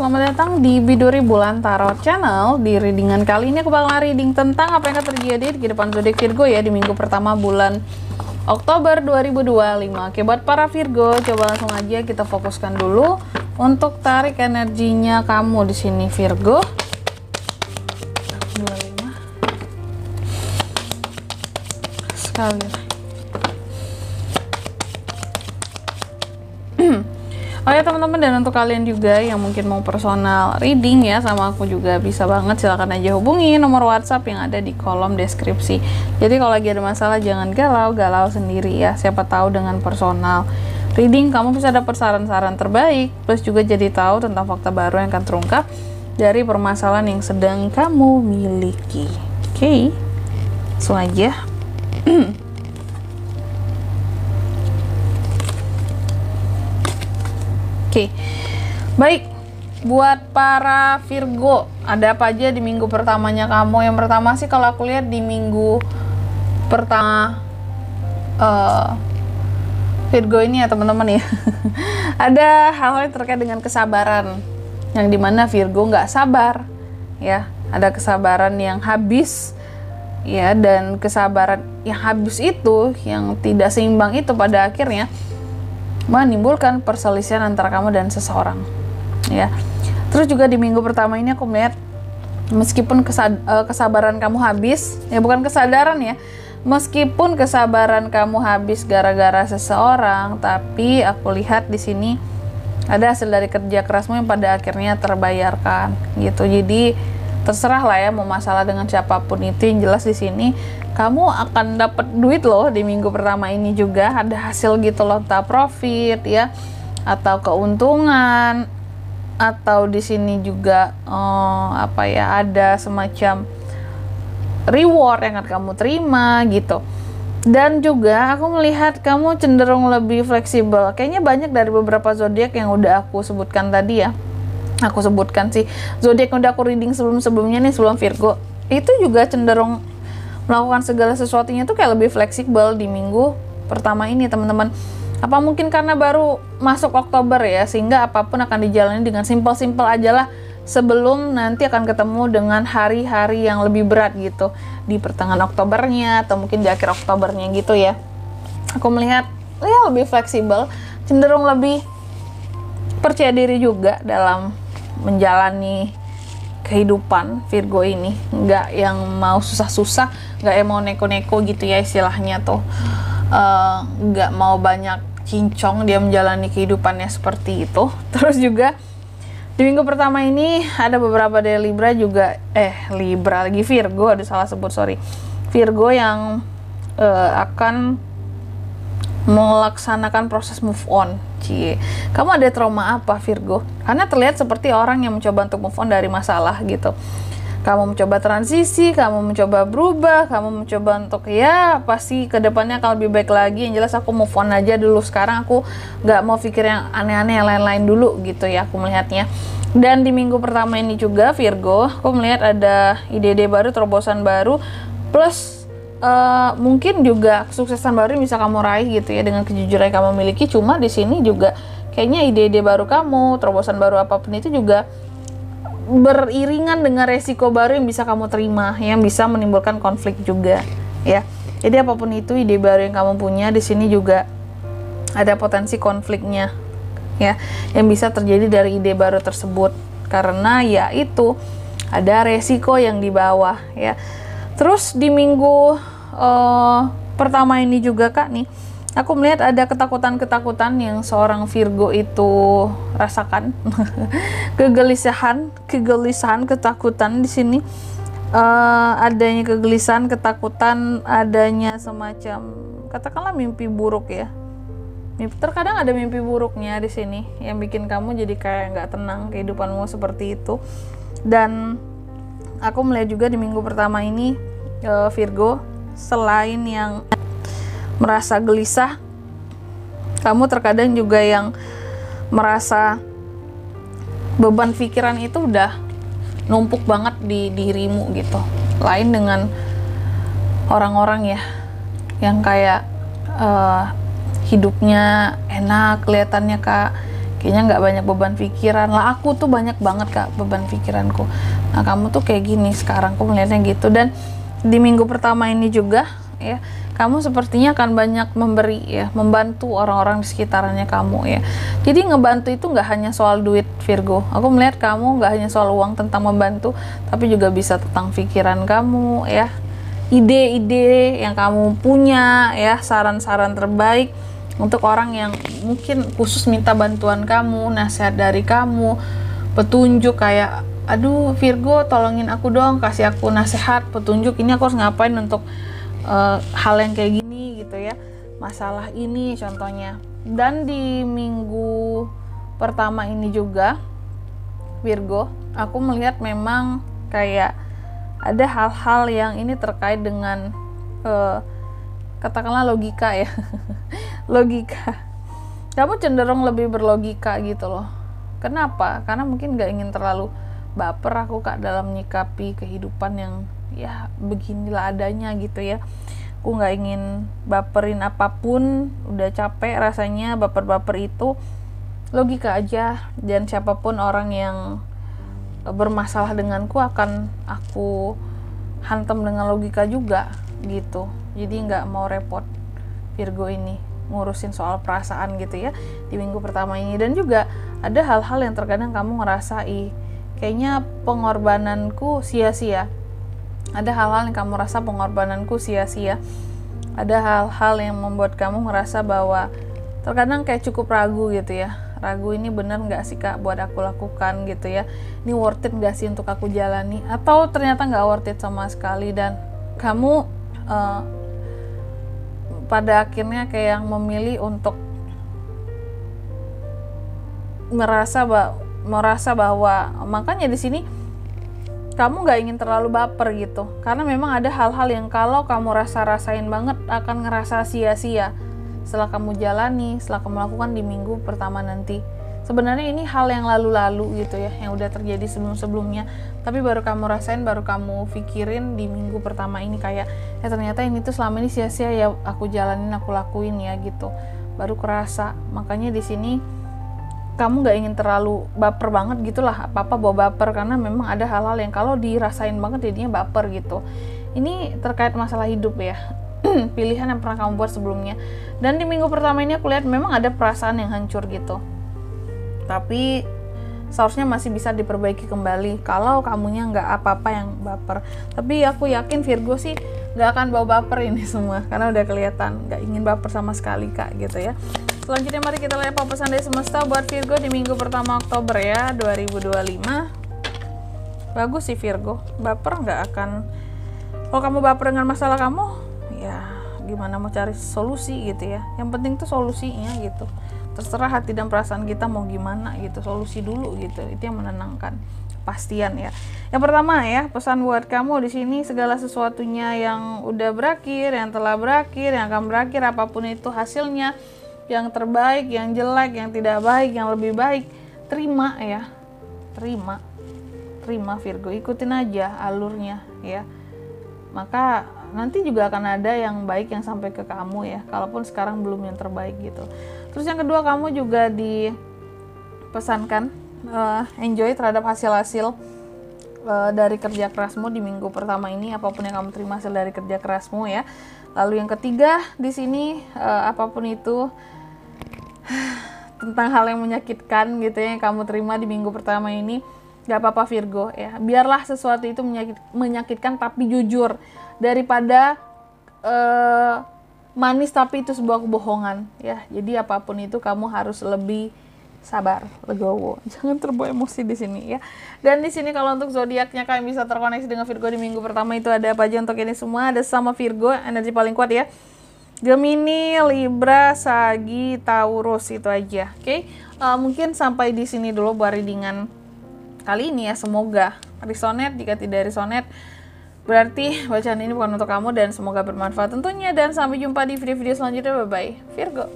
selamat datang di Biduri Bulan Tarot Channel. Di readingan kali ini aku bakal reading tentang apa yang akan terjadi di kehidupan zodiak Virgo ya di minggu pertama bulan Oktober 2025. Oke, buat para Virgo, coba langsung aja kita fokuskan dulu untuk tarik energinya kamu di sini Virgo. 25 sekali. Oh ya teman-teman, dan untuk kalian juga yang mungkin mau personal reading ya sama aku juga bisa banget, silahkan aja hubungi nomor WhatsApp yang ada di kolom deskripsi. Jadi kalau lagi ada masalah jangan galau sendiri ya, siapa tahu dengan personal reading kamu bisa dapat saran-saran terbaik, plus juga jadi tahu tentang fakta baru yang akan terungkap dari permasalahan yang sedang kamu miliki. Oke, langsung aja. Oke, baik, buat para Virgo, ada apa aja di minggu pertamanya kamu? Yang pertama sih kalau aku lihat di minggu pertama Virgo ini ya teman-teman ya, ada hal-hal yang terkait dengan kesabaran, yang dimana Virgo nggak sabar ya, ada kesabaran yang habis ya, dan kesabaran yang habis itu, yang tidak seimbang itu pada akhirnya menimbulkan perselisihan antara kamu dan seseorang ya. Terus juga di minggu pertama ini aku melihat meskipun kesabaran kamu habis ya, bukan kesadaran ya, meskipun kesabaran kamu habis gara-gara seseorang, tapi aku lihat di sini ada hasil dari kerja kerasmu yang pada akhirnya terbayarkan gitu. Jadi terserah lah ya mau masalah dengan siapapun itu, yang jelas di sini kamu akan dapat duit loh di minggu pertama ini, juga ada hasil gitu loh, entah profit ya atau keuntungan, atau di sini juga apa ya, ada semacam reward yang akan kamu terima gitu. Dan juga aku melihat kamu cenderung lebih fleksibel. Kayaknya banyak dari beberapa zodiak yang udah aku sebutkan tadi ya. Aku sebutkan sih zodiak yang udah aku reading sebelum-sebelumnya nih, sebelum Virgo, itu juga cenderung melakukan segala sesuatunya tuh kayak lebih fleksibel di minggu pertama ini teman-teman. Apa mungkin karena baru masuk Oktober ya, sehingga apapun akan dijalani dengan simpel-simpel aja lah, sebelum nanti akan ketemu dengan hari-hari yang lebih berat gitu di pertengahan Oktobernya atau mungkin di akhir Oktobernya gitu ya. Aku melihat ya lebih fleksibel, cenderung lebih percaya diri juga dalam menjalani kehidupan Virgo ini, nggak yang mau susah-susah, nggak yang mau neko-neko gitu ya istilahnya tuh, nggak mau banyak cincong, dia menjalani kehidupannya seperti itu. Terus juga di minggu pertama ini ada beberapa dari Libra juga, Libra lagi, Virgo, ada salah sebut, sorry, Virgo yang akan melaksanakan proses move on. Kamu ada trauma apa Virgo? Karena terlihat seperti orang yang mencoba untuk move on dari masalah gitu. Kamu mencoba transisi, kamu mencoba berubah, kamu mencoba untuk ya pasti kedepannya akan lebih baik lagi. Yang jelas aku move on aja dulu, sekarang aku nggak mau pikir yang aneh-aneh yang lain-lain dulu gitu ya, aku melihatnya. Dan di minggu pertama ini juga Virgo, aku melihat ada ide-ide baru, terobosan baru, plus mungkin juga kesuksesan baru yang bisa kamu raih gitu ya dengan kejujuran yang kamu miliki. Cuma di sini juga kayaknya ide-ide baru kamu, terobosan baru apapun itu juga beriringan dengan resiko baru yang bisa kamu terima, yang bisa menimbulkan konflik juga ya. Jadi apapun itu ide baru yang kamu punya, di sini juga ada potensi konfliknya ya, yang bisa terjadi dari ide baru tersebut, karena ya itu ada resiko yang di bawah ya. Terus di minggu pertama ini juga Kak nih, aku melihat ada ketakutan-ketakutan yang seorang Virgo itu rasakan. kegelisahan, ketakutan di sini. Adanya kegelisahan, ketakutan, adanya semacam katakanlah mimpi buruk ya. Terkadang ada mimpi buruknya di sini yang bikin kamu jadi kayak nggak tenang kehidupanmu seperti itu. Dan aku melihat juga di minggu pertama ini Virgo, selain yang merasa gelisah, kamu terkadang juga yang merasa beban pikiran itu udah numpuk banget di dirimu gitu. Lain dengan orang-orang ya yang kayak hidupnya enak kelihatannya Kak, kayaknya nggak banyak beban pikiran. Lah aku tuh banyak banget Kak beban pikiranku. Nah kamu tuh kayak gini sekarang, aku melihatnya gitu. Dan di minggu pertama ini juga ya, kamu sepertinya akan banyak memberi ya, membantu orang-orang di sekitarannya kamu ya. Jadi ngebantu itu nggak hanya soal duit Virgo. Aku melihat kamu nggak hanya soal uang tentang membantu, tapi juga bisa tentang pikiran kamu ya, ide-ide yang kamu punya ya, saran-saran terbaik untuk orang yang mungkin khusus minta bantuan kamu, nasihat dari kamu, petunjuk kayak, aduh Virgo tolongin aku dong, kasih aku nasihat, petunjuk ini aku harus ngapain untuk hal yang kayak gini gitu ya, masalah ini contohnya. Dan di minggu pertama ini juga Virgo, aku melihat memang kayak ada hal-hal yang ini terkait dengan katakanlah logika ya. Logika, kamu cenderung lebih berlogika gitu loh. Kenapa? Karena mungkin gak ingin terlalu baper aku Kak dalam menyikapi kehidupan yang ya beginilah adanya gitu ya. Aku nggak ingin baperin apapun, udah capek rasanya baper-baper itu. Logika aja, dan siapapun orang yang bermasalah denganku akan aku hantam dengan logika juga gitu. Jadi nggak mau repot Virgo ini ngurusin soal perasaan gitu ya di minggu pertama ini. Dan juga ada hal-hal yang terkadang kamu ngerasa kayaknya pengorbananku sia-sia. Ada hal-hal yang kamu rasa pengorbananku sia-sia. Ada hal-hal yang membuat kamu ngerasa bahwa terkadang kayak cukup ragu gitu ya. Ragu, ini bener gak sih Kak buat aku lakukan gitu ya. Ini worth it gak sih untuk aku jalani. Atau ternyata gak worth it sama sekali. Dan kamu pada akhirnya kayak yang memilih untuk merasa bahwa makanya di sini kamu gak ingin terlalu baper gitu, karena memang ada hal-hal yang kalau kamu rasain banget akan ngerasa sia-sia setelah kamu jalani, setelah kamu lakukan di minggu pertama nanti. Sebenarnya ini hal yang lalu-lalu gitu ya, yang udah terjadi sebelum-sebelumnya, tapi baru kamu rasain, baru kamu pikirin di minggu pertama ini kayak, ya ternyata ini tuh selama ini sia-sia ya aku jalanin, aku lakuin ya gitu, baru kerasa. Makanya di sini kamu gak ingin terlalu baper banget gitulah, apa-apa bawa baper, karena memang ada hal-hal yang kalau dirasain banget jadinya baper gitu. Ini terkait masalah hidup ya, pilihan yang pernah kamu buat sebelumnya. Dan di minggu pertama ini aku lihat memang ada perasaan yang hancur gitu, tapi seharusnya masih bisa diperbaiki kembali kalau kamunya nggak apa-apa yang baper. Tapi aku yakin Virgo sih nggak akan bawa baper ini semua, karena udah kelihatan nggak ingin baper sama sekali Kak gitu ya. Selanjutnya mari kita lihat apa pesan dari semesta buat Virgo di minggu pertama Oktober ya 2025. Bagus sih Virgo, baper nggak akan. Kalau kamu baper dengan masalah kamu, ya gimana mau cari solusi gitu ya. Yang penting tuh solusinya gitu. Terserah hati dan perasaan kita mau gimana gitu, solusi dulu gitu. Itu yang menenangkan, kepastian ya. Yang pertama ya, pesan buat kamu di sini, segala sesuatunya yang udah berakhir, yang telah berakhir, yang akan berakhir, apapun itu hasilnya, yang terbaik, yang jelek, yang tidak baik, yang lebih baik, terima ya, terima Virgo, ikutin aja alurnya ya, maka nanti juga akan ada yang baik yang sampai ke kamu ya, kalaupun sekarang belum yang terbaik gitu. Terus yang kedua, kamu juga dipesankan enjoy terhadap hasil-hasil dari kerja kerasmu di minggu pertama ini, apapun yang kamu terima hasil dari kerja kerasmu ya. Lalu yang ketiga di sini, apapun itu tentang hal yang menyakitkan gitu ya yang kamu terima di minggu pertama ini, gak apa-apa Virgo ya, biarlah sesuatu itu menyakitkan tapi jujur, daripada manis tapi itu sebuah kebohongan ya. Jadi apapun itu kamu harus lebih sabar, legowo, jangan terbawa emosi di sini ya. Dan di sini kalau untuk zodiaknya kalian bisa terkoneksi dengan Virgo di minggu pertama itu ada apa aja untuk ini semua? Ada sama Virgo, energi paling kuat ya. Gemini, Libra, Sagi, Taurus, itu aja. Oke. Mungkin sampai di sini dulu buat readingan kali ini ya. Semoga resonate. Jika tidak resonate, berarti bacaan ini bukan untuk kamu, dan semoga bermanfaat tentunya. Dan sampai jumpa di video-video selanjutnya. Bye bye Virgo.